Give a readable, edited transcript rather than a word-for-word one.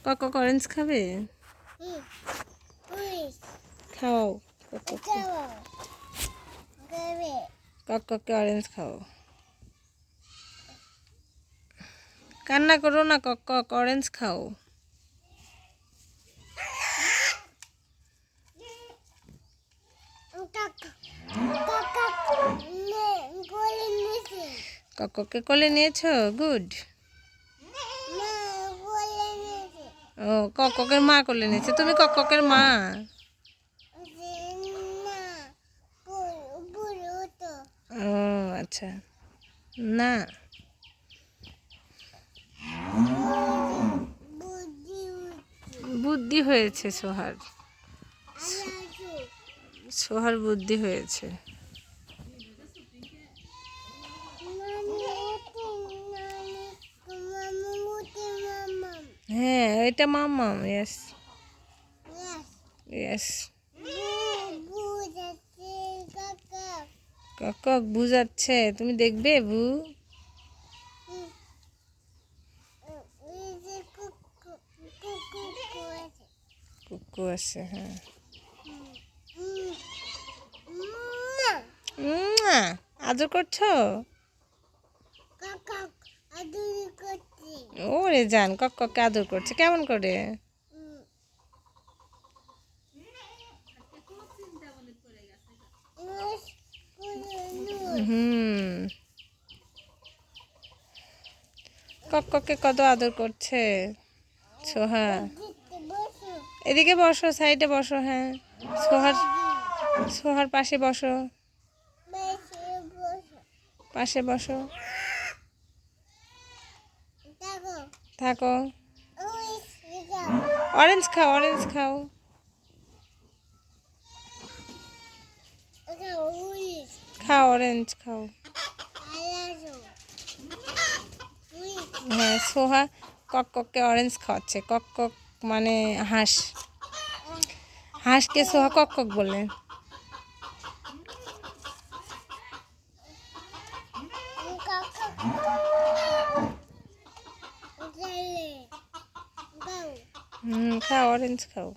Cock orange খাবে? খাও কককে orange খাও। কান্না করো না, কক অরেঞ্জ খাও। কককে কোলে নিয়েছো? গুড। ও কককের মা কোলে নিয়েছে, তুমি কককের মা? ও আচ্ছা, না বুদ্ধি হয়েছে সোহার, সোহার বুদ্ধি হয়েছে। হ্যাঁ এটা মাম্মাম। Yes yes. কক বুঝাচ্ছে, তুমি দেখবে বু? কুকু আছে, হ্যাঁ। আদর করছো? ওরে জান, কককে আদর করছে কেমন করে? কককে কত আদর করছে সোহা। এদিকে বসো, সাইডে বসো। হ্যাঁ সোহার, সোহার পাশে বসো, পাশে বসো, থাকো। অরেঞ্জ খাও, অরেঞ্জ খাও। খাও অরেঞ্জ খাও। হ্যাঁ সোহা কককে অরেঞ্জ খাওয়াচ্ছে। কক মানে হাঁস, হাঁসকে সোহা কক বলে। খাও অরেঞ্জ খাও।